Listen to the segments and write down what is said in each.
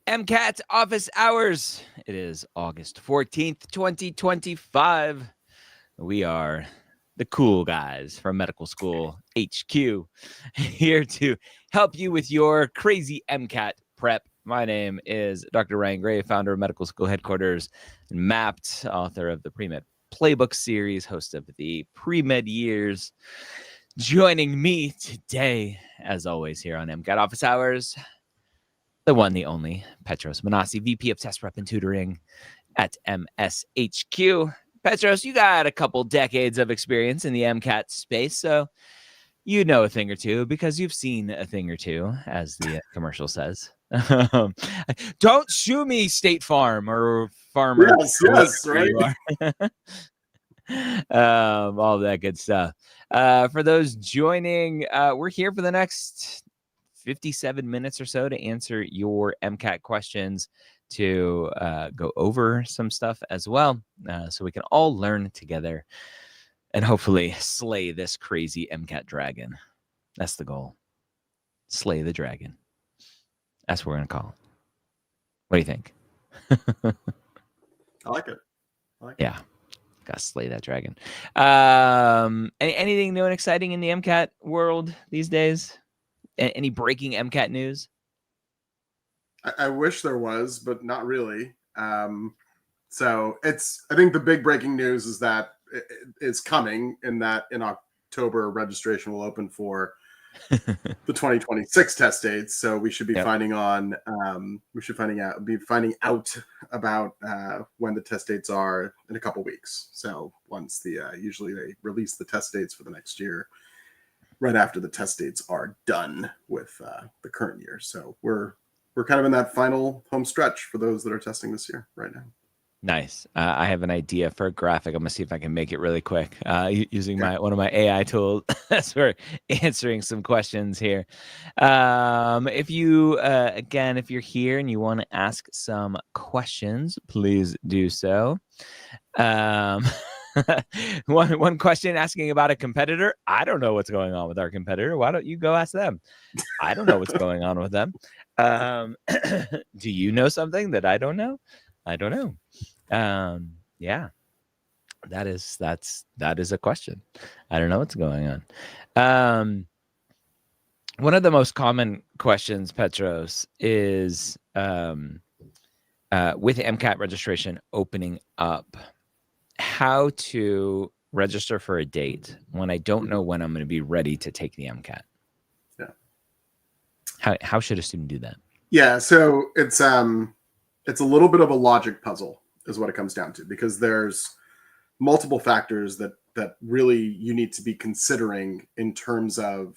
MCAT office hours. It is August 14th, 2025. We are the cool guys from Medical School HQ here to help you with your crazy MCAT prep. My name is Dr. Ryan Gray, founder of Medical School Headquarters and Mapped, author of the Pre-Med Playbook series, host of the Pre-Med Years. Joining me today, as always, here on MCAT Office Hours, the one, the only, Petros Manassi, VP of Test Prep and Tutoring at MSHQ. Petros, you got a couple decades of experience in the MCAT space, so you know a thing or two because you've seen a thing or two, as the commercial says. Don't sue me, State Farm or Farmer. Yes, right. You are. All that good stuff. For those joining, we're here for the next 57 minutes or so to answer your MCAT questions, to go over some stuff as well, so we can all learn together and hopefully slay this crazy MCAT dragon. That's the goal. Slay the dragon. That's what we're going to call it. What do you think? I like it. Yeah. Gotta slay that dragon. Anything new and exciting in the MCAT world these days? Any breaking MCAT news? I wish there was, but not really. So I think the big breaking news is that it's coming, in October registration will open for the 2026 test dates. So we should be finding out about when the test dates are in a couple weeks. So once usually they release the test dates for the next year, right after the test dates are done with the current year. So we're kind of in that final home stretch for those that are testing this year right now. Nice. I have an idea for a graphic. I'm gonna see if I can make it really quick using one of my AI tools as we're answering some questions here. If you if you're here and you want to ask some questions, please do so. One question asking about a competitor. I don't know what's going on with our competitor. Why don't you go ask them? I don't know what's going on with them. Do you know something that I don't know? I don't know. Yeah, that is a question. I don't know what's going on. One of the most common questions, Petros, is with MCAT registration opening up, how to register for a date when I don't know when I'm going to be ready to take the MCAT. Yeah. How should a student do that? Yeah, so it's a little bit of a logic puzzle is what it comes down to, because there's multiple factors that really you need to be considering in terms of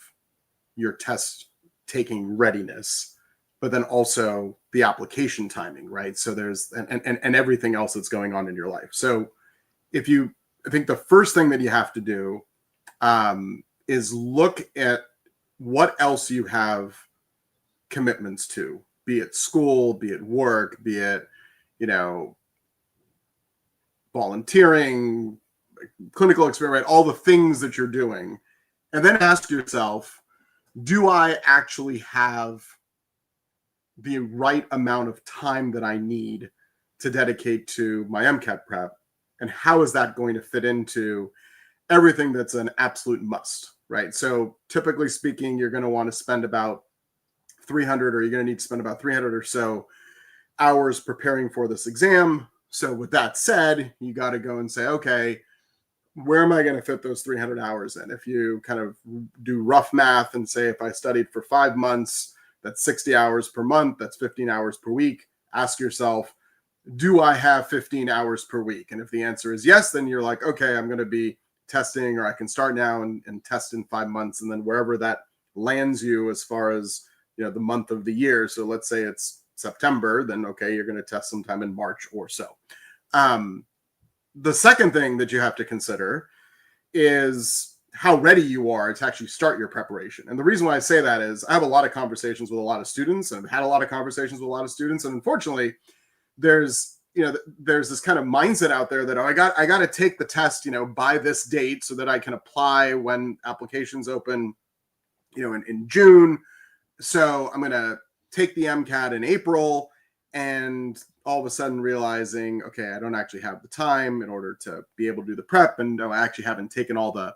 your test taking readiness, but then also the application timing, right? So there's and everything else that's going on in your life. So I think the first thing that you have to do is look at what else you have commitments to, be it school, be it work, be it, volunteering, clinical experiment, all the things that you're doing. And then ask yourself, do I actually have the right amount of time that I need to dedicate to my MCAT prep? And how is that going to fit into everything that's an absolute must, right? So typically speaking, you're going to want to spend about 300, or you're going to need to spend about 300 or so hours preparing for this exam. So with that said, you got to go and say, okay, where am I going to fit those 300 hours in? If you kind of do rough math and say, if I studied for 5 months, that's 60 hours per month, that's 15 hours per week. Ask yourself, do I have 15 hours per week? And if the answer is yes, then you're like, okay, I'm going to be testing, or I can start now and test in 5 months. And then wherever that lands you as far as, the month of the year. So let's say it's September, then okay, you're going to test sometime in March or so. The second thing that you have to consider is how ready you are to actually start your preparation. And the reason why I say that is I have a lot of conversations with a lot of students, and I've had a lot of conversations with a lot of students. And unfortunately, there's this kind of mindset out there that, I got to take the test, by this date so that I can apply when applications open, in June. So I'm going to take the MCAT in April, and all of a sudden realizing, okay, I don't actually have the time in order to be able to do the prep, and I actually haven't taken all the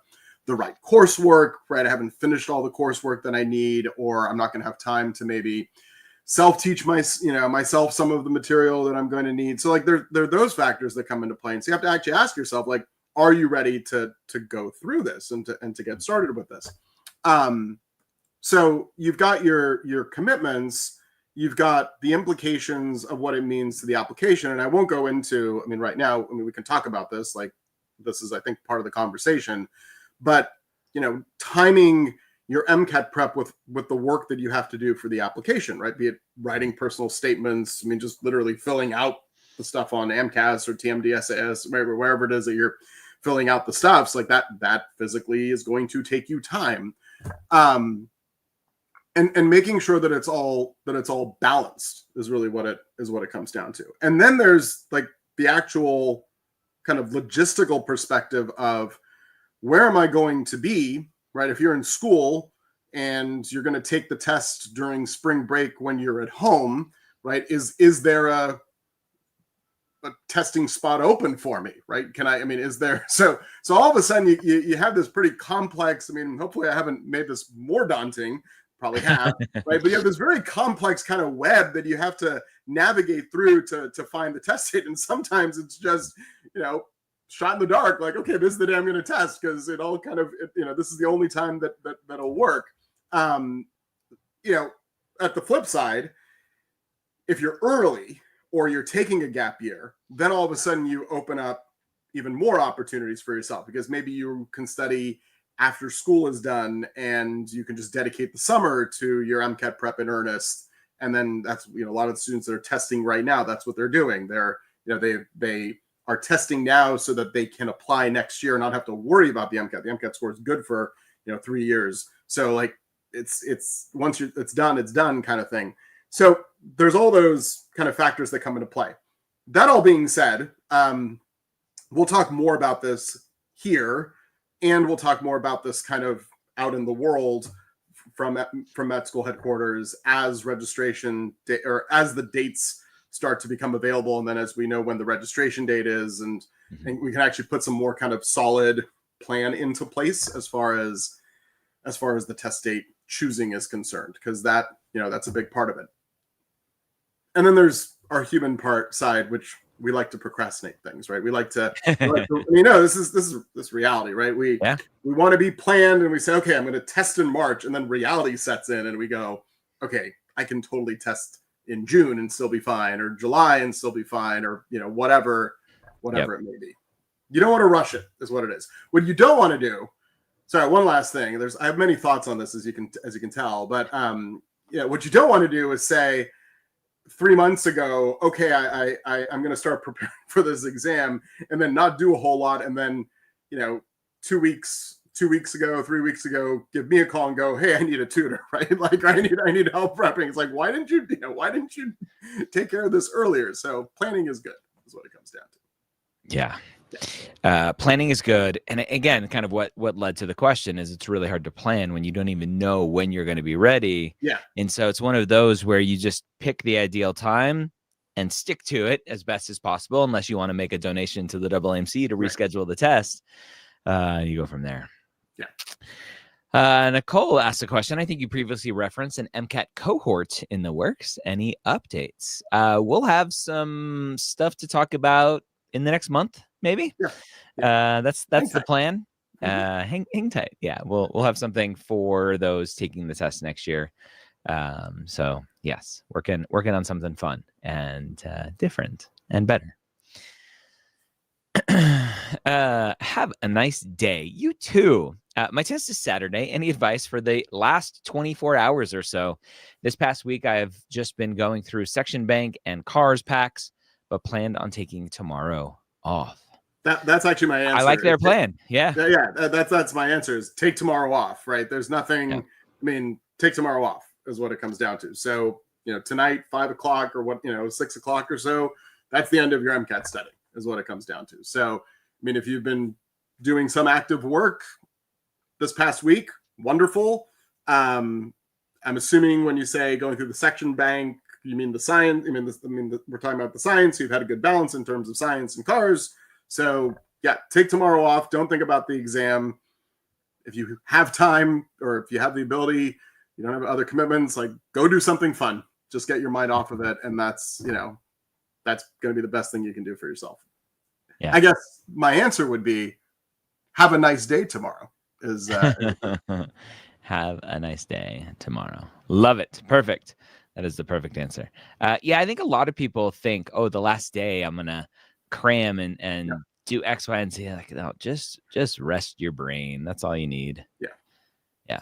right coursework, right? I haven't finished all the coursework that I need, or I'm not going to have time to maybe self-teach myself some of the material that I'm going to need. So like there are those factors that come into play. And so you have to actually ask yourself, like, are you ready to go through this and to get started with this? So you've got your commitments, you've got the implications of what it means to the application. And I won't go into, I mean, right now, I mean, we can talk about this, like this is, I think, part of the conversation, but, timing your MCAT prep with the work that you have to do for the application, right? Be it writing personal statements, I mean, just literally filling out the stuff on AMCAS or TMDSAS, wherever it is that you're filling out the stuffs, like that physically is going to take you time. And making sure that it's all balanced is really what it comes down to. And then there's like the actual kind of logistical perspective of where am I going to be, right? If you're in school and you're going to take the test during spring break when you're at home, right? Is there a testing spot open for me, right? Is there, so all of a sudden you have this pretty complex, I mean, hopefully I haven't made this more daunting, probably have, right? But you have this very complex kind of web that you have to navigate through to find the test date. And sometimes it's just, shot in the dark, like, okay, this is the day I'm going to test, because it all kind of, this is the only time that'll work. At the flip side, if you're early or you're taking a gap year, then all of a sudden you open up even more opportunities for yourself, because maybe you can study after school is done and you can just dedicate the summer to your MCAT prep in earnest. And then that's, a lot of the students that are testing right now, that's what they're doing. They're, they are testing now so that they can apply next year and not have to worry about the MCAT. The MCAT score is good for, 3 years. So like it's once it's done kind of thing. So there's all those kind of factors that come into play. That all being said, we'll talk more about this here, and we'll talk more about this kind of out in the world from med school headquarters as registration or as the dates start to become available, and then as we know when the registration date is, and we can actually put some more kind of solid plan into place as far as the test date choosing is concerned, because that that's a big part of it. And then there's our human side, which we like to procrastinate things, right? We like to this is reality, right? We want to be planned, and we say, okay, I'm going to test in March, and then reality sets in, and we go, okay, I can totally test in June and still be fine, or July and still be fine, or whatever it may be. You don't want to rush it, is what it is. What you don't want to do. Sorry, one last thing. I have many thoughts on this, as you can tell, but what you don't want to do is say 3 months ago, okay, I'm going to start preparing for this exam, and then not do a whole lot, and then 2 weeks ago, 3 weeks ago, give me a call and go, hey, I need a tutor, right? Like I need help prepping. It's like, why didn't you take care of this earlier? So planning is good, is what it comes down to. Yeah. Planning is good. And again, kind of what led to the question is it's really hard to plan when you don't even know when you're going to be ready. Yeah. And so it's one of those where you just pick the ideal time and stick to it as best as possible, unless you want to make a donation to the AAMC to reschedule the test. You go from there. Yeah. Nicole asked a question. I think you previously referenced an MCAT cohort in the works. Any updates? We'll have some stuff to talk about in the next month, maybe. Yeah. That's the plan. Hang tight. Yeah, we'll have something for those taking the test next year. So yes, working on something fun and different and better. Have a nice day. You too. My test is Saturday. Any advice for the last 24 hours or so? This past week, I have just been going through section bank and cars packs, but planned on taking tomorrow off. That's actually my answer. I like their plan. Yeah. That's my answer, is take tomorrow off, right? There's nothing, I mean, take tomorrow off is what it comes down to. So, tonight, 5 o'clock or 6 o'clock or so, that's the end of your MCAT study is what it comes down to. So, I mean, if you've been doing some active work this past week, wonderful. I'm assuming when you say going through the section bank, you mean the science. We're talking about the science. You've had a good balance in terms of science and cars. So yeah, take tomorrow off. Don't think about the exam. If you have time or if you have the ability, you don't have other commitments, like go do something fun. Just get your mind off of it. And that's going to be the best thing you can do for yourself. Yeah. I guess my answer would be have a nice day tomorrow. Have a nice day tomorrow. Love it. Perfect. That is the perfect answer. Yeah, I think a lot of people think, oh, the last day I'm going to cram and do X, Y, and Z. Like, no, just rest your brain. That's all you need. Yeah.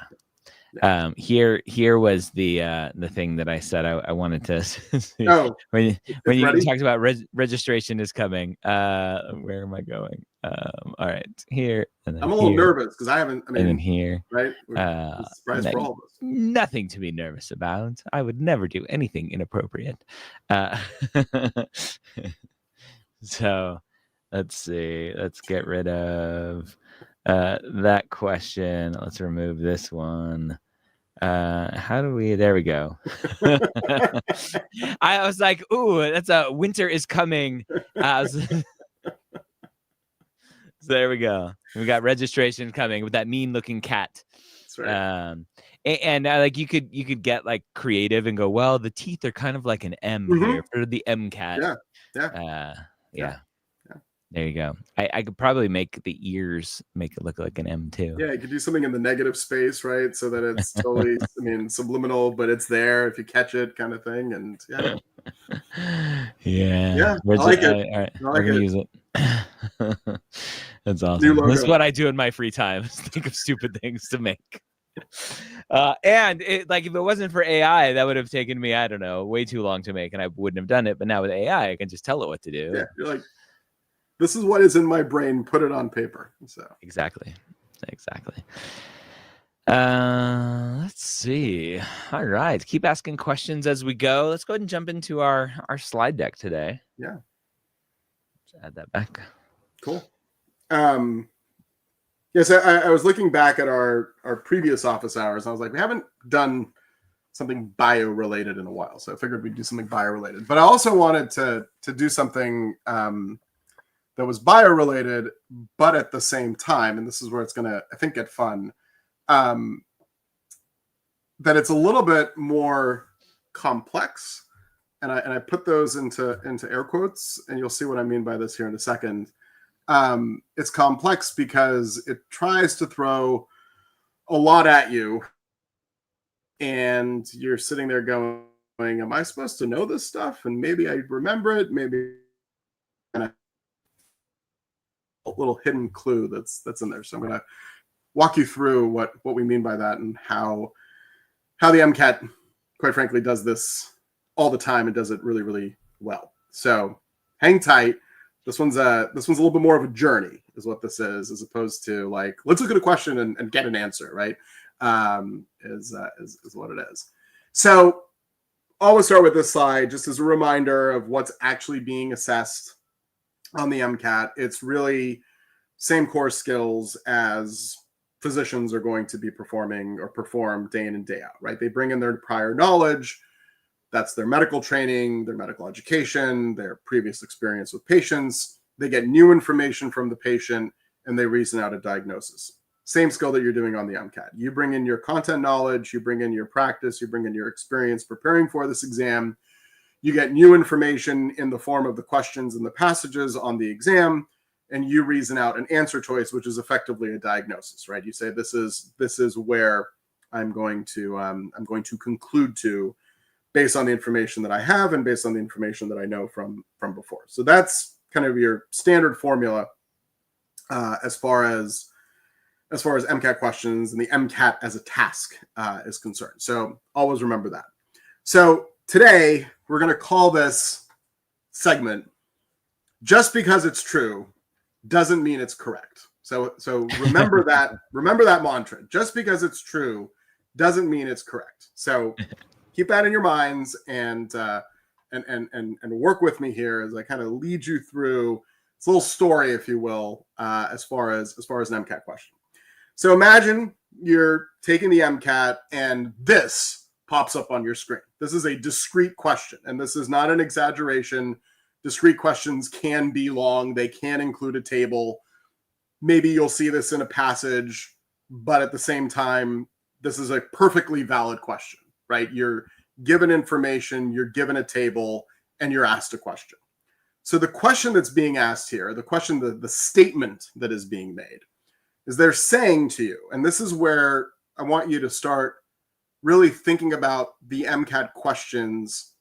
Here was the thing that I said I wanted to see. When you talked about registration is coming. Where am I going? All right, here. And then I'm a little nervous because I haven't. And then here, right? Surprise for all of us. Nothing to be nervous about. I would never do anything inappropriate. So let's see. Let's get rid of that question. Let's remove this one. How do we? There we go. I was like, "Ooh, that's a winter is coming." So there we go. We got registration coming with that mean-looking cat. That's right. And like you could get like creative and go, well, the teeth are kind of like an M here for the MCAT. Yeah. There you go. I could probably make the ears make it look like an M too. Yeah, you could do something in the negative space, right? So that it's totally, subliminal, but it's there if you catch it, kind of thing. And yeah. I like it. All right, we're gonna use it. That's awesome. This is what I do in my free time. Think of stupid things to make. And it, like, if it wasn't for AI, that would have taken me, I don't know, way too long to make, and I wouldn't have done it. But now with AI, I can just tell it what to do. Yeah, you're like, this is what is in my brain. Put it on paper. So exactly. Let's see. All right, keep asking questions as we go. Let's go ahead and jump into our slide deck today. Yeah. Let's add that back. Cool. Yes, I was looking back at our previous office hours. And I was like, we haven't done something bio related in a while, so I figured we'd do something bio related. But I also wanted to do something that was bio related, but at the same time, and this is where it's gonna, I think, get fun. That it's a little bit more complex, and I put those into air quotes, and you'll see what I mean by this here in a second. It's complex because it tries to throw a lot at you, and you're sitting there going, am I supposed to know this stuff? And maybe I remember it, maybe a little hidden clue that's in there. So I'm going to walk you through what we mean by that and how the MCAT, quite frankly, does this all the time and does it really, really well. So hang tight. This one's a little bit more of a journey, is what this is, as opposed to like, let's look at a question and get an answer, right? Is what it is. So always start with this slide, just as a reminder of what's actually being assessed on the MCAT. It's really same core skills as physicians are going to be perform day in and day out, right? They bring in their prior knowledge. That's their medical training, their medical education, their previous experience with patients. They get new information from the patient and they reason out a diagnosis. Same skill that you're doing on the MCAT. You bring in your content knowledge, you bring in your practice, you bring in your experience preparing for this exam. You get new information in the form of the questions and the passages on the exam, and you reason out an answer choice, which is effectively a diagnosis, right? You say, this is where I'm going to conclude to, based on the information that I have and based on the information that I know from before. So that's kind of your standard formula as far as MCAT questions and the MCAT as a task is concerned. So always remember that. So today we're going to call this segment "Just because it's true doesn't mean it's correct." So remember that mantra. Just because it's true doesn't mean it's correct. So keep that in your minds and work with me here as I kind of lead you through this little story, if you will, as far as an MCAT question. So imagine you're taking the MCAT and this pops up on your screen. This is a discrete question, and this is not an exaggeration. Discrete questions can be long. They can include a table. Maybe you'll see this in a passage, but at the same time, this is a perfectly valid question, right? You're given information, you're given a table, and you're asked a question. So the question that's being asked here, the statement that is being made, is they're saying to you, and this is where I want you to start really thinking about the MCAT questions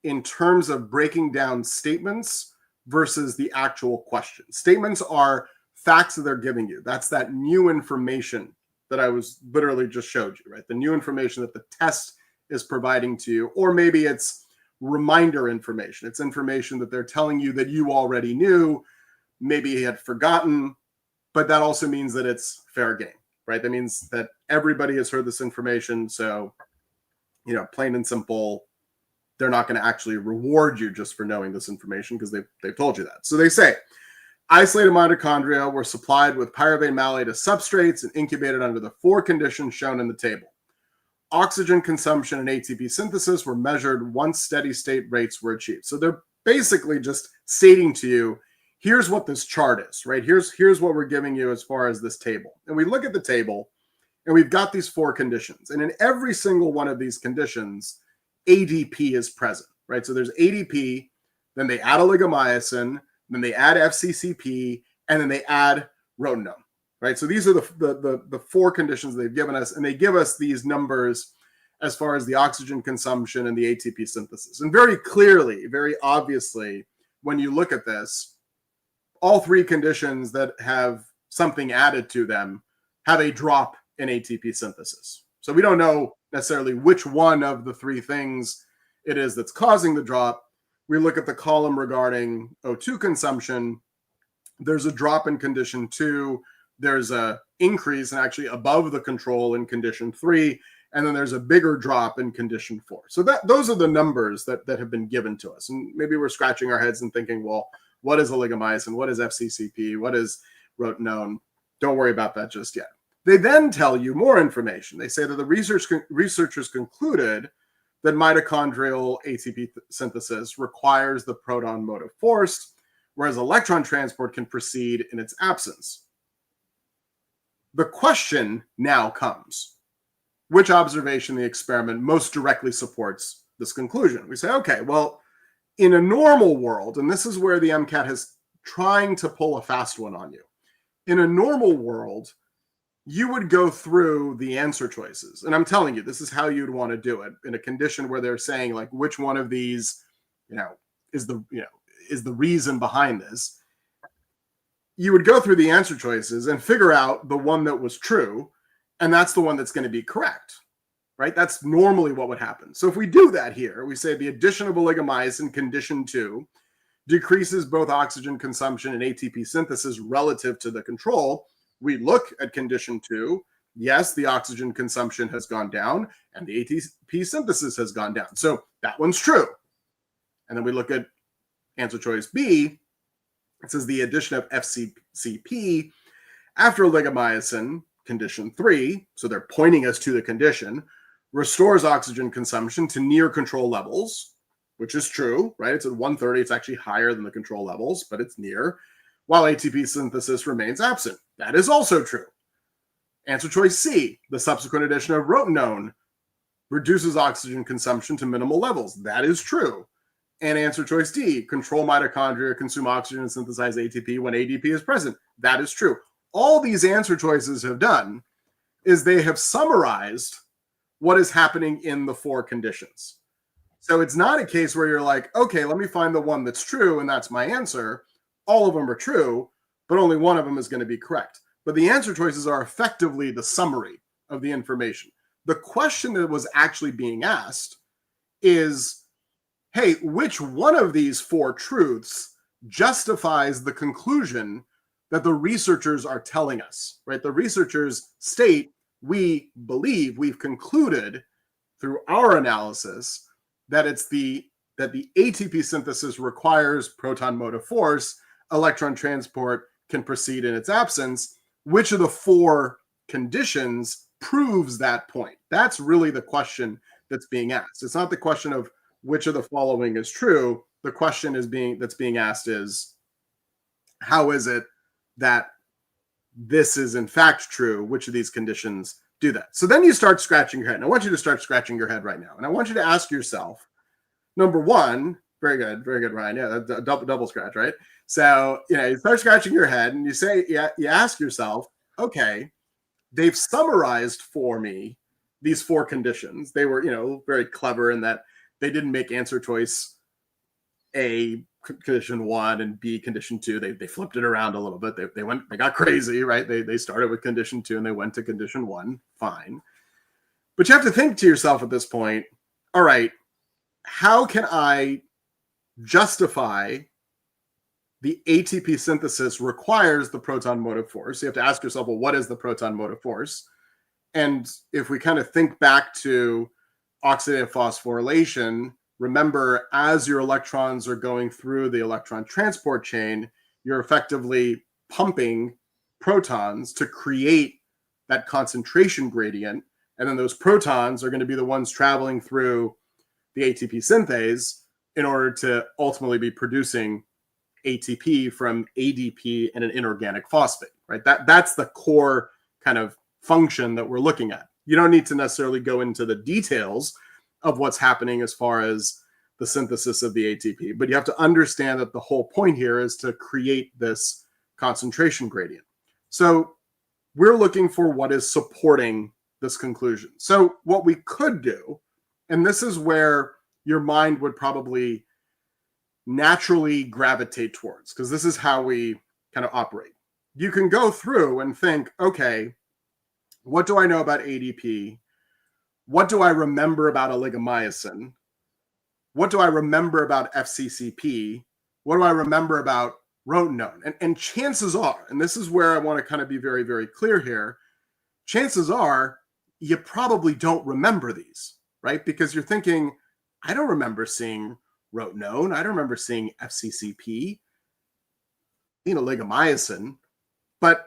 in terms of breaking down statements versus the actual question. Statements are facts that they're giving you. That's that new information that I was literally just showed you, right? The new information that the test is providing to you, or maybe it's reminder information. It's information that they're telling you that you already knew, maybe you had forgotten, but that also means that it's fair game, right? That means that everybody has heard this information. So, plain and simple, they're not going to actually reward you just for knowing this information because they've told you that. So they say, isolated mitochondria were supplied with pyruvate malate as substrates and incubated under the 4 conditions shown in the table. Oxygen consumption and ATP synthesis were measured once steady state rates were achieved. So they're basically just stating to you, here's what this chart is, right? Here's what we're giving you as far as this table. And we look at the table and we've got these 4 conditions. And in every single one of these conditions, ADP is present, right? So there's ADP, then they add oligomycin, then they add FCCP, and then they add rotenone, right? So these are the 4 conditions they've given us, and they give us these numbers as far as the oxygen consumption and the ATP synthesis. And very clearly, very obviously, when you look at this, all 3 conditions that have something added to them have a drop in ATP synthesis. So we don't know necessarily which one of the 3 things it is that's causing the drop. We look at the column regarding O2 consumption. There's a drop in condition 2. There's a increase and actually above the control in condition 3. And then there's a bigger drop in condition 4. So those are the numbers that have been given to us. And maybe we're scratching our heads and thinking, well, what is oligomycin? What is FCCP? What is rotenone? Don't worry about that just yet. They then tell you more information. They say that the researchers concluded that mitochondrial ATP synthesis requires the proton motive force, whereas electron transport can proceed in its absence. The question now comes, which observation in the experiment most directly supports this conclusion? We say, okay, well, in a normal world, and this is where the MCAT is trying to pull a fast one on you. In a normal world, you would go through the answer choices. And I'm telling you, this is how you'd want to do it in a condition where they're saying, like, which one of these, is the reason behind this. You would go through the answer choices and figure out the one that was true, and that's the one that's going to be correct, right? That's normally what would happen. So if we do that here, we say the addition of oligomycin condition 2 decreases both oxygen consumption and ATP synthesis relative to the control. We look at condition 2. Yes, the oxygen consumption has gone down and the ATP synthesis has gone down. So that one's true. And then we look at answer choice B. It says the addition of FCCP after oligomycin, condition 3, so they're pointing us to the condition, restores oxygen consumption to near control levels, which is true, right? It's at 130. It's actually higher than the control levels, but it's near, while ATP synthesis remains absent. That is also true. Answer choice C, the subsequent addition of rotenone reduces oxygen consumption to minimal levels. That is true. And answer choice D, control mitochondria consume oxygen and synthesize ATP when ADP is present. That is true. All these answer choices have done is they have summarized what is happening in the 4 conditions. So it's not a case where you're like, okay, let me find the one that's true and that's my answer. All of them are true, but only one of them is going to be correct. But the answer choices are effectively the summary of the information. The question that was actually being asked is, hey, which one of these 4 truths justifies the conclusion that the researchers are telling us, right? The researchers state, we believe, we've concluded through our analysis that the ATP synthesis requires proton motive force, electron transport can proceed in its absence. Which of the 4 conditions proves that point? That's really the question that's being asked. It's not the question of which of the following is true. The question that's being asked is, how is it that this is in fact true? Which of these conditions do that? So then you start scratching your head. And I want you to start scratching your head right now. And I want you to ask yourself, number one, very good, Ryan. Yeah, that's a double scratch, right? So, you start scratching your head and you ask yourself, okay, they've summarized for me these 4 conditions. They were, very clever in that they didn't make answer choice A condition 1 and B condition 2. They flipped it around a little bit. They got crazy, right? They started with condition 2 and they went to condition 1. Fine. But you have to think to yourself at this point, all right, how can I justify the ATP synthesis requires the proton motive force? So you have to ask yourself, well, what is the proton motive force? And if we kind of think back to oxidative phosphorylation, remember, as your electrons are going through the electron transport chain, you're effectively pumping protons to create that concentration gradient. And then those protons are going to be the ones traveling through the ATP synthase in order to ultimately be producing ATP from ADP and an inorganic phosphate, right? That's the core kind of function that we're looking at. You don't need to necessarily go into the details of what's happening as far as the synthesis of the ATP, but you have to understand that the whole point here is to create this concentration gradient. So we're looking for what is supporting this conclusion. So what we could do, and this is where your mind would probably naturally gravitate towards, because this is how we kind of operate. You can go through and think, okay, what do I know about ADP? What do I remember about oligomyosin? What do I remember about FCCP? What do I remember about rotenone? And chances are, and this is where I want to kind of be very, very clear here, chances are you probably don't remember these, right? Because you're thinking, I don't remember seeing rotenone. I don't remember seeing FCCP, oligomyosin. But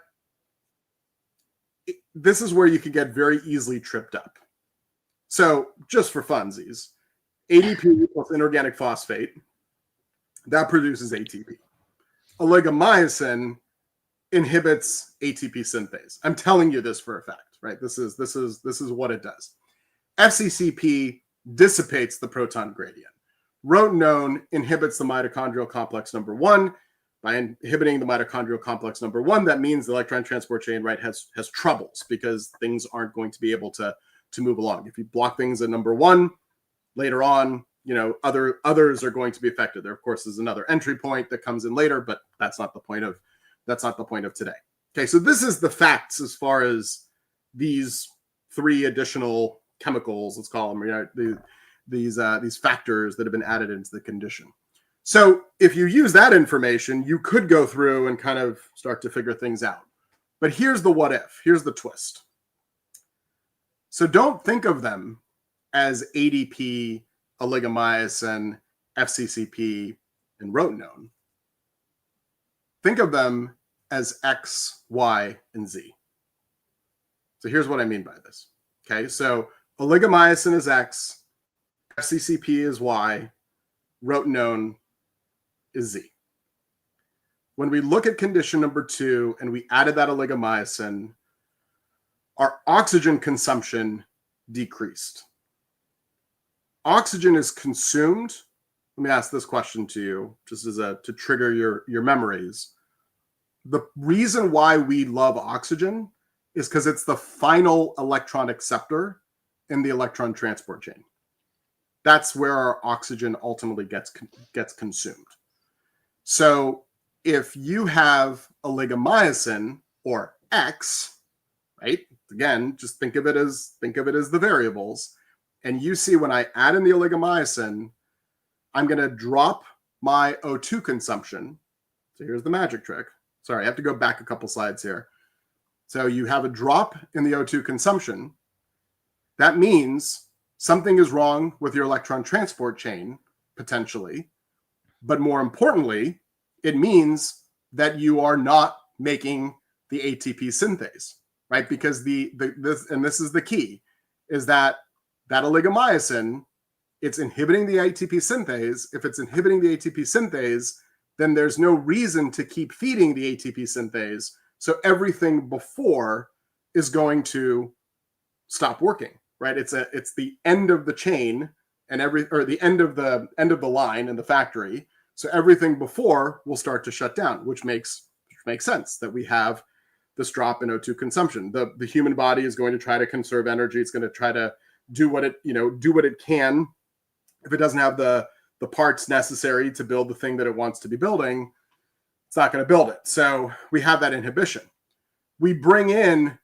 this is where you can get very easily tripped up. So just for funsies, ADP plus inorganic phosphate, that produces ATP. Oligomyosin inhibits ATP synthase. I'm telling you this for a fact, right? This is what it does. FCCP dissipates the proton gradient. Rotenone inhibits the mitochondrial complex number 1. By inhibiting the mitochondrial complex number 1, that means the electron transport chain, right, has troubles because things aren't going to be able to move along. If you block things at number 1, later on, others are going to be affected. There, of course, is another entry point that comes in later, but that's not the point of today. Okay, so this is the facts as far as these 3 additional chemicals, let's call them, these factors that have been added into the condition. So if you use that information, you could go through and kind of start to figure things out. But here's the what if. Here's the twist. So don't think of them as ADP, oligomyosin, FCCP, and rotenone. Think of them as X, Y, and Z. So here's what I mean by this. Okay, so oligomyosin is X, FCCP is Y, rotenone is Z. When we look at condition number 2 and we added that oligomyosin, our oxygen consumption decreased. Oxygen is consumed. Let me ask this question to you, just as to trigger your memories. The reason why we love oxygen is because it's the final electron acceptor in the electron transport chain. That's where our oxygen ultimately gets consumed. So if you have oligomyosin or X, right? Again, just think of it as the variables. And you see when I add in the oligomyosin, I'm going to drop my O2 consumption. So here's the magic trick. Sorry, I have to go back a couple slides here. So you have a drop in the O2 consumption. That means something is wrong with your electron transport chain, potentially. But more importantly, it means that you are not making the ATP synthase, right? Because this is the key, is that that oligomyosin, it's inhibiting the ATP synthase. If it's inhibiting the ATP synthase, then there's no reason to keep feeding the ATP synthase. So everything before is going to stop working, right? It's the end of the chain and the end of the line in the factory. So everything before will start to shut down, which makes sense that we have this drop in O2 consumption. The human body is going to try to conserve energy. It's going to try to do what it can. If it doesn't have the parts necessary to build the thing that it wants to be building, it's not going to build it. So we have that inhibition. We bring in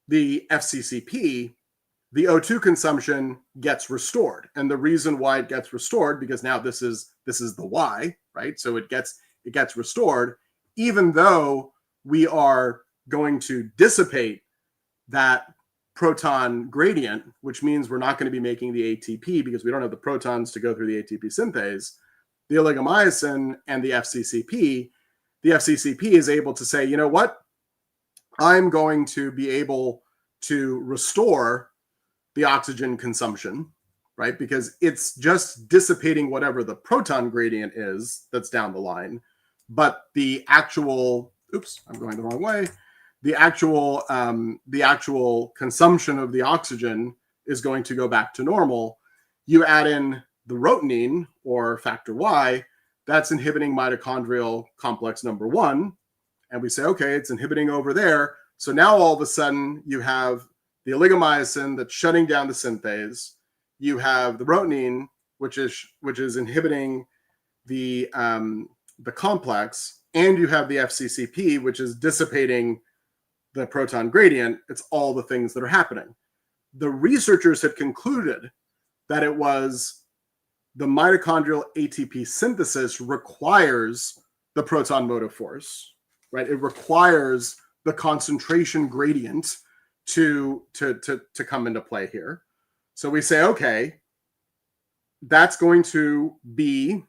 the FCCP, the O2 consumption gets restored. And the reason why it gets restored, because now this is the Y, right? So it gets restored, even though we are going to dissipate that proton gradient, which means we're not going to be making the ATP because we don't have the protons to go through the ATP synthase. The oligomyosin and the FCCP is able to say, you know what? I'm going to be able to restore the oxygen consumption, right? Because it's just dissipating whatever the proton gradient is that's down the line. But the actual, oops, I'm going the wrong way. The actual consumption of the oxygen is going to go back to normal. You add in the rotenine or factor Y, that's inhibiting mitochondrial complex number 1. And we say, okay, it's inhibiting over there. So now all of a sudden you have the oligomyosin that's shutting down the synthase. You have the rotenine, which is inhibiting the complex, and you have the FCCP, which is dissipating the proton gradient. It's all the things that are happening. The researchers had concluded that it was the mitochondrial ATP synthesis requires the proton motive force, right? It requires the concentration gradient to come into play here. So we say, okay, that's going to be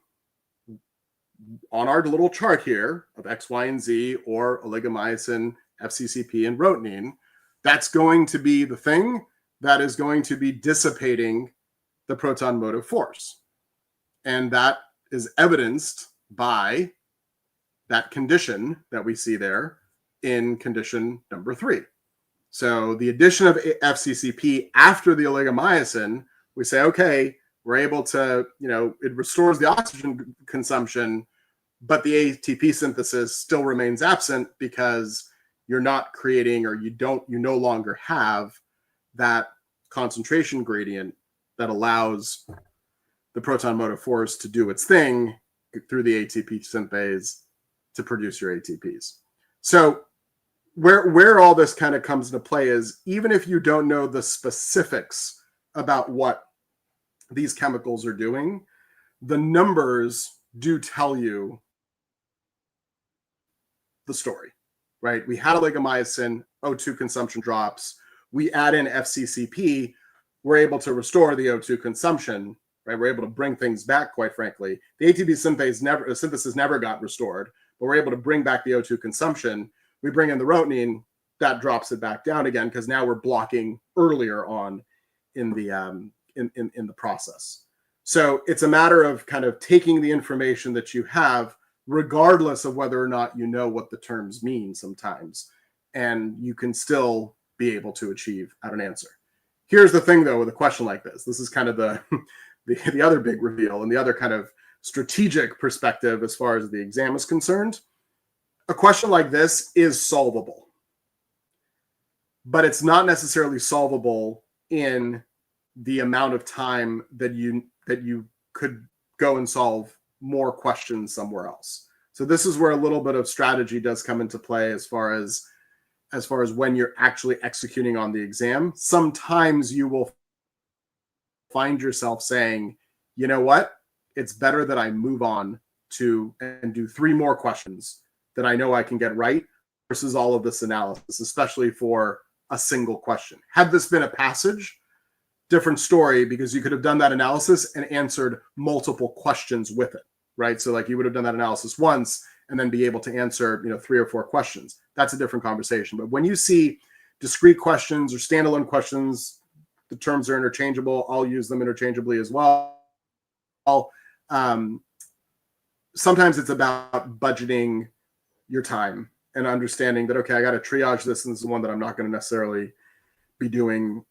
on our little chart here of X, Y, and Z, or oligomyosin, FCCP, and rotenine. That's going to be the thing that is going to be dissipating the proton motive force. And that is evidenced by that condition that we see there in condition number 3. So the addition of FCCP after the oligomyosin, we say, okay, we're able to, it restores the oxygen consumption, but the ATP synthesis still remains absent because you're not creating, or you no longer have that concentration gradient that allows the proton motive force to do its thing through the ATP synthase to produce your ATPs. So where all this kind of comes into play is, even if you don't know the specifics about what these chemicals are doing, the numbers do tell you the story, right? We had oligomyosin, O2 consumption drops. We add in FCCP, we're able to restore the O2 consumption, right? We're able to bring things back, quite frankly. The ATP synthesis never got restored, but we're able to bring back the O2 consumption. We bring in the rotenine, that drops it back down again, because now we're blocking earlier on in the process. So it's a matter of kind of taking the information that you have, regardless of whether or not you know what the terms mean sometimes, and you can still be able to achieve an answer. Here's the thing, though, with a question like this. This is kind of the other big reveal and the other kind of strategic perspective as far as the exam is concerned. A question like this is solvable, but it's not necessarily solvable in the amount of time that you could go and solve more questions somewhere else. So this is where a little bit of strategy does come into play as far as when you're actually executing on the exam. Sometimes you will find yourself saying, you know what, it's better that I move on to and do 3 more questions that I know I can get right versus all of this analysis, especially for a single question. Had this been a passage, different story, because you could have done that analysis and answered multiple questions with it, right? So like you would have done that analysis once and then be able to answer, 3 or 4 questions. That's a different conversation. But when you see discrete questions or standalone questions, The terms are interchangeable. I'll use them interchangeably as well. Sometimes it's about budgeting your time and understanding that, okay, I got to triage this, and this is one that I'm not going to necessarily be doing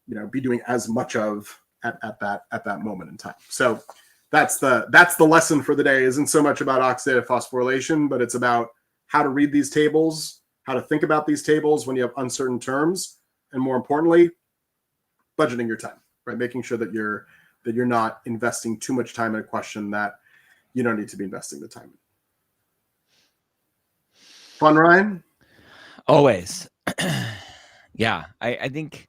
as much of at that moment in time. So that's the lesson for the day. Isn't so much about oxidative phosphorylation, but it's about how to read these tables, how to think about these tables when you have uncertain terms, and more importantly, budgeting your time, right? Making sure that you're not investing too much time in a question that you don't need to be investing the time in. Fun, Ryan? Always. Yeah, I think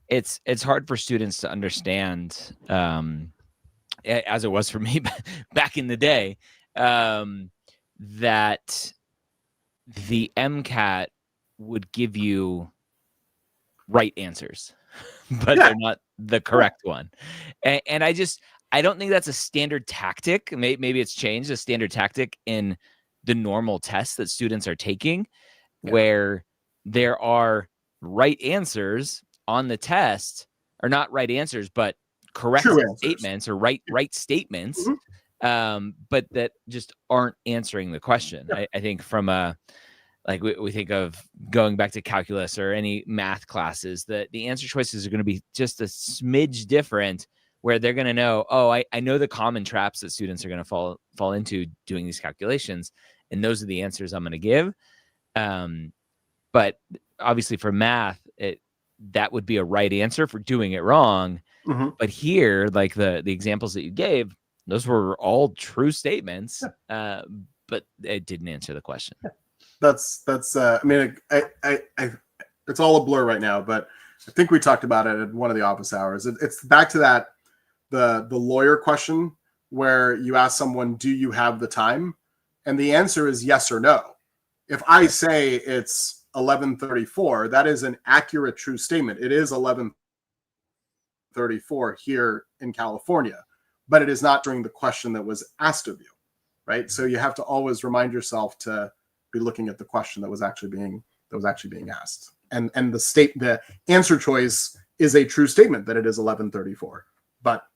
it's hard for students to understand, as it was for me back in the day, that the MCAT would give you right answers, but they're not the correct one. And I don't think that's a standard tactic. Maybe it's changed, a standard tactic in the normal tests that students are taking, where there are right answers on the test, or not right answers, but correct statements or right statements, but that just aren't answering the question. I think from like we think of going back to calculus or any math classes, that the answer choices are going to be just a smidge different, where they're going to know, oh, I know the common traps that students are going to fall into doing these calculations, and those are the answers I'm going to give. But obviously for math, that would be a right answer for doing it wrong. Mm-hmm. But here, like the examples that you gave, those were all true statements, but it didn't answer the question. That's I mean, I it's all a blur right now, but I think we talked about it at one of the office hours. It's back to that the lawyer question, where you ask someone, do you have the time? And the answer is yes or no. If I say it's 11:34, that is an accurate, true statement. It is 11:34 here in California, but it is not during the question that was asked of you, right? So you have to always remind yourself to be looking at the question that was actually being asked, and the answer choice is a true statement that it is 11:34, but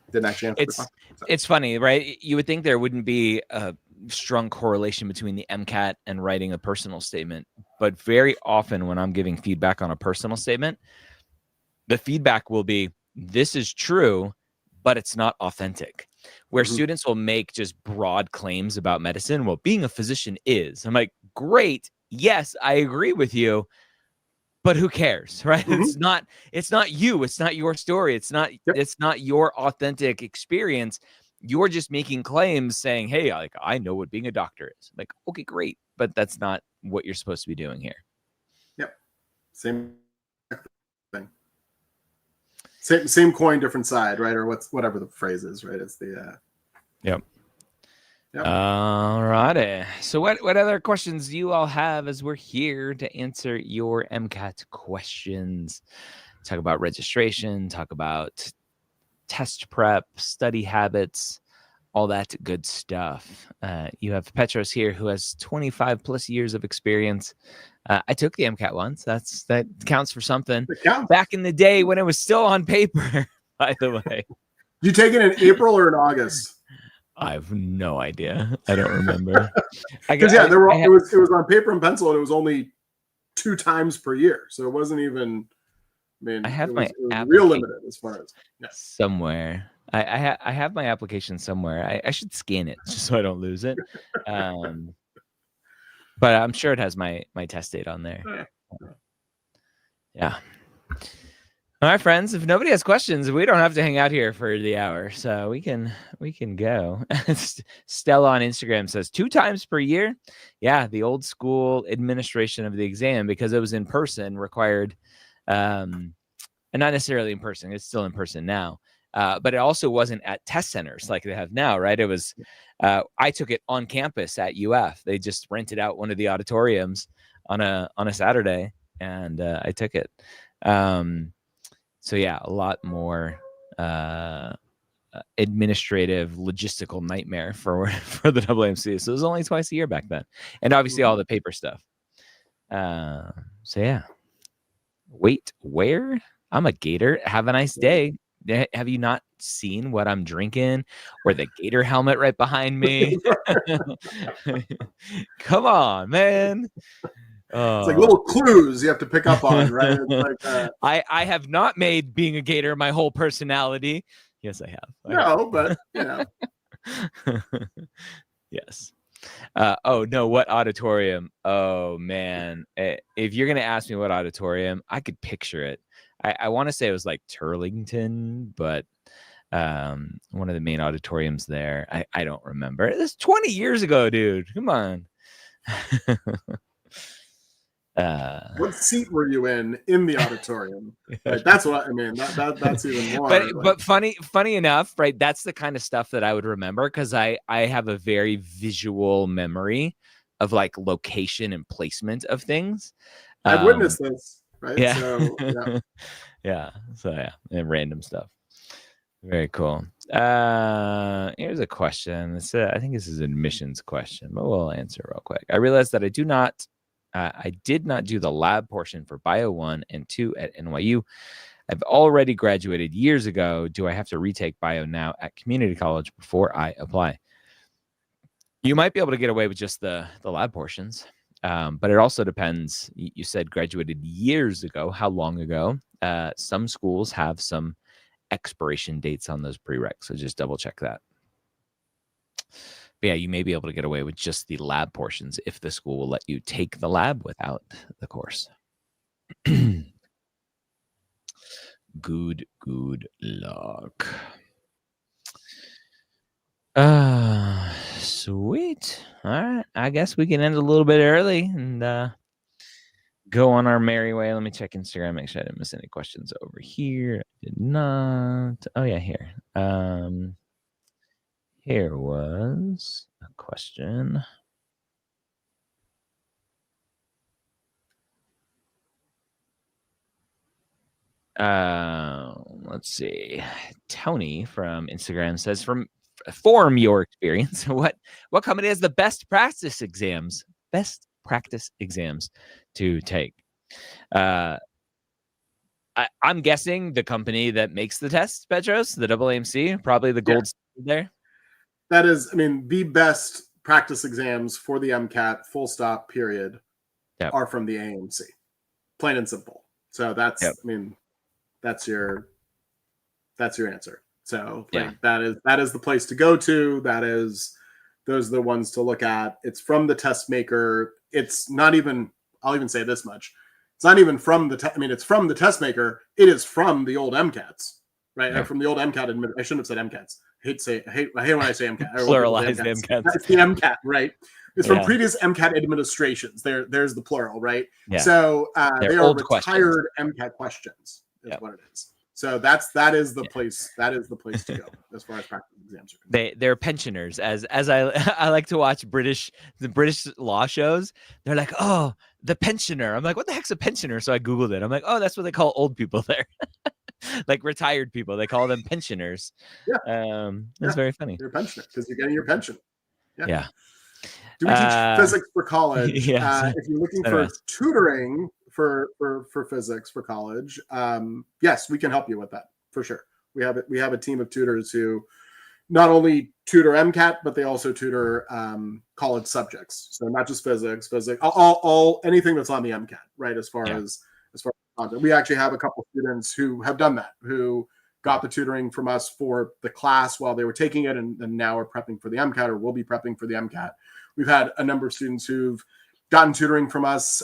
didn't actually answer the question. So. It's funny, right? You would think there wouldn't be a strong correlation between the MCAT and writing a personal statement, but very often when I'm giving feedback on a personal statement, the feedback will be, this is true, but it's not authentic. Where students will make just broad claims about medicine. Well, being a physician is. I'm like, great. Yes, I agree with you, but who cares, right? It's not you. It's not your story. It's not your authentic experience. You're just making claims saying, hey, like, I know what being a doctor is. Like, okay, great. But that's not what you're supposed to be doing here. Yep. Same thing. Same coin, different side, right? Or whatever the phrase is, right? It's the Yep. All righty. So what other questions do you all have, as we're here to answer your MCAT questions? Talk about registration, talk about test prep, study habits, all that good stuff. You have Petros here, who has 25 plus years of experience. I took the MCAT once. That counts for something. Back in the day when it was still on paper, by the way. You take it in April or in August? I have no idea. I don't remember. Because it was on paper and pencil, and it was only 2 times per year, so it wasn't even. I mean, I have it my was real limited as far as somewhere. I have my application somewhere. I should scan it just so I don't lose it. But I'm sure it has my test date on there. Yeah. All right, friends. If nobody has questions, we don't have to hang out here for the hour, so we can go. Stella on Instagram says 2 times per year. Yeah, the old school administration of the exam, because it was in person, required, and not necessarily in person. It's still in person now, but it also wasn't at test centers like they have now, right? It was. I took it on campus at UF. They just rented out one of the auditoriums on a Saturday, and I took it. So yeah, a lot more administrative, logistical nightmare for the AAMC. So it was only twice a year back then, and obviously all the paper stuff. So yeah. Wait, where? I'm a Gator. Have a nice day. Have you not seen what I'm drinking or the Gator helmet right behind me? Come on, man. It's like little clues you have to pick up on, right? It's like I have not made being a Gator my whole personality. Yes, I have. no, but you know. Yes. Oh no, what auditorium? Oh man, if you're gonna ask me what auditorium, I could picture it. I want to say it was like Turlington, but one of the main auditoriums there. I don't remember. It's 20 years ago, dude. Come on. What seat were you in the auditorium? Like that's what I mean. That's even more. But funny enough, right? That's the kind of stuff that I would remember because I have a very visual memory of like location and placement of things. I've witnessed this, right? Yeah. So yeah. Yeah. So yeah, and random stuff. Very cool. Here's a question. I think this is an admissions question, but we'll answer real quick. I realized that I did not do the lab portion for Bio 1 and 2 at NYU. I've already graduated years ago. Do I have to retake Bio now at community college before I apply? You might be able to get away with just the lab portions, but it also depends. You said graduated years ago. How long ago? Some schools have some expiration dates on those prereqs, so just double check that. But yeah, you may be able to get away with just the lab portions if the school will let you take the lab without the course. Good luck. Sweet. All right. I guess we can end a little bit early and go on our merry way. Let me check Instagram, make sure I didn't miss any questions over here. I did not. Oh yeah, here. Here was a question. Let's see. Tony from Instagram says, from your experience, what company has the best practice exams to take? I'm guessing the company that makes the tests, Petros, the AAMC, probably the gold standard there. That is, I mean, the best practice exams for the MCAT, full stop, period, are from the AMC. Plain and simple. So that's, I mean, that's your answer. So like, that is the place to go to. Those are the ones to look at. It's from the test maker. It's not even, I'll even say this much. It's not even from it's from the test maker. It is from the old MCATs, right? Yeah. From the old MCAT. I shouldn't have said MCATs. I hate when I say MCAT. Pluralized MCATs. It's the MCAT, right? It's from previous MCAT administrations. There's the plural, right? Yeah. So they are retired questions. MCAT questions is what it is. So that is the place. That is the place to go as far as practice exams are concerned. They're pensioners. As I like to watch the British law shows. They're like, oh, the pensioner. I'm like, what the heck's a pensioner? So I Googled it. I'm like, oh, that's what they call old people there. Like retired people. They call them pensioners. Yeah. That's very funny. You're a pensioner because you're getting your pension. Yeah. Do we teach physics for college? Yes. If you're looking for tutoring for physics for college, yes, we can help you with that for sure. We have a team of tutors who not only tutor MCAT, but they also tutor college subjects. So not just physics, all anything that's on the MCAT, right? As far as content. We actually have a couple of students who have done that, who got the tutoring from us for the class while they were taking it, and now are prepping for the MCAT or will be prepping for the MCAT. We've had a number of students who've gotten tutoring from us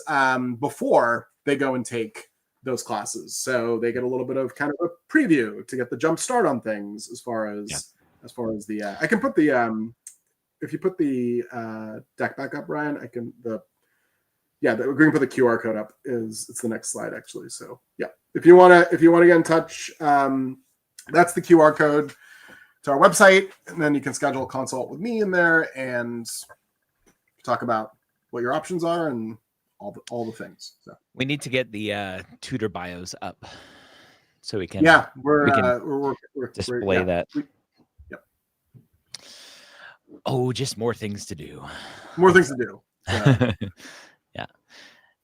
before they go and take those classes. So they get a little bit of kind of a preview to get the jump start on things as far as the I can put the if you put the deck back up, Ryan, I can we're going to put the QR code up. It's the next slide actually. So yeah, if you want to get in touch, that's the QR code to our website, and then you can schedule a consult with me in there and talk about what your options are and all the things. So we need to get the tutor bios up so we can we're display that. Oh, just more things to do. More things to do. Yeah.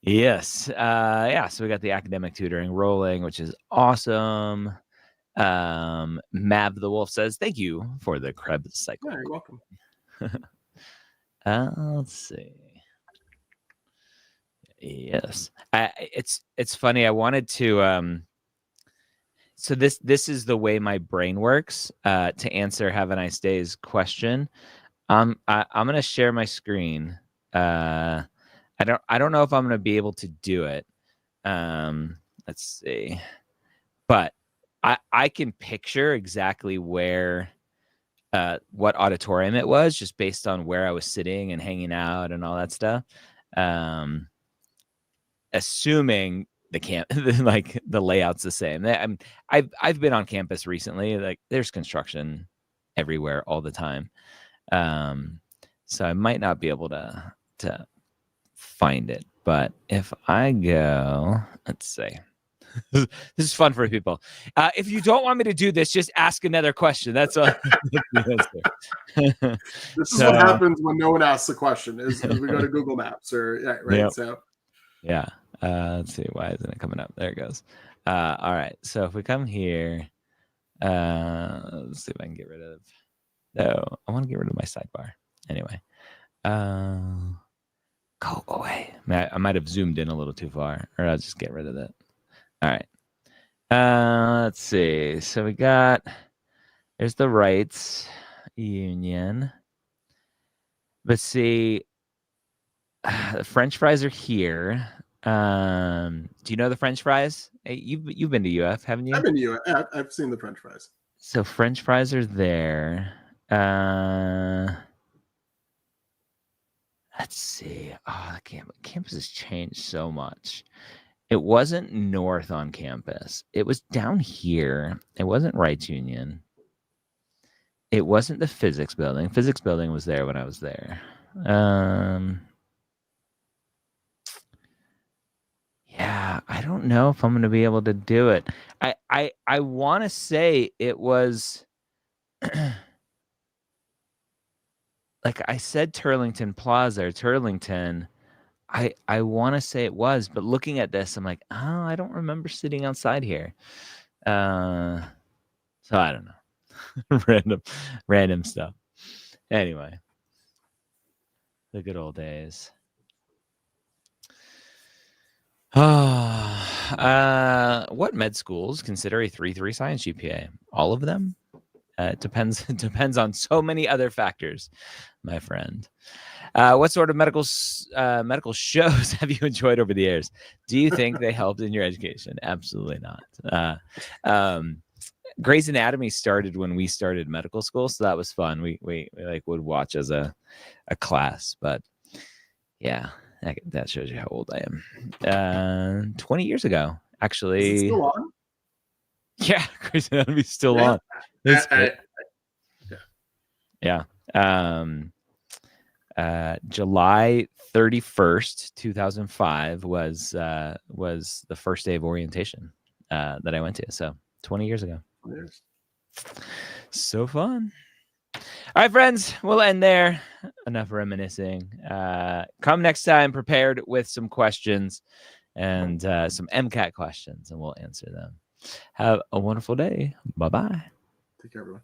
Yes. Yeah. So we got the academic tutoring rolling, which is awesome. Mav the Wolf says, "Thank you for the Krebs cycle." Yeah, you're welcome. Let's see. Yes. It's funny. I wanted to so this is the way my brain works. To answer "Have a nice day's" question, I'm gonna share my screen. I don't know if I'm gonna be able to do it. Let's see, but I can picture exactly where what auditorium it was just based on where I was sitting and hanging out and all that stuff. Assuming the camp like the layout's the same. I've been on campus recently. Like there's construction everywhere all the time. So I might not be able to find it. But if I go, let's see. This is fun for people. If you don't want me to do this, just ask another question. That's all. This is what happens when no one asks a question. Is we go to Google Maps or right. Yep. So yeah. Let's see. Why isn't it coming up? There it goes. All right. So if we come here, let's see if I can get rid of. No, I want to get rid of my sidebar. Anyway, go away. I might have zoomed in a little too far, or I'll just get rid of it. All right. Let's see. So we got, there's the rights union. Let's see. The French fries are here. Do you know the French fries? Hey, you've been to UF, haven't you? I've been to UF. I've seen the French fries. So French fries are there. Let's see. Oh, the campus has changed so much. It wasn't north on campus. It was down here. It wasn't Rights Union. It wasn't the physics building. Physics building was there when I was there. Yeah, I don't know if I'm going to be able to do it. I want to say it was like I said Turlington Plaza or Turlington. I want to say it was, but looking at this, I'm like, oh, I don't remember sitting outside here. So I don't know. random stuff. Anyway, the good old days. What med schools consider a 3.3 science GPA? All of them? It depends. It depends on so many other factors, my friend. What sort of medical shows have you enjoyed over the years? Do you think they helped in your education? Absolutely not. Grey's Anatomy started when we started medical school, so that was fun. We like would watch as a class, but yeah, that shows you how old I am. 20 years ago, actually. Is it still on? Yeah, Grey's Anatomy's still on. That's great. Yeah. July 31st, 2005 was the first day of orientation that I went to. So 20 years ago. Yes. So fun. All right, friends, we'll end there. Enough reminiscing. Come next time prepared with some questions and some MCAT questions, and we'll answer them. Have a wonderful day. Bye-bye. Take care, everyone.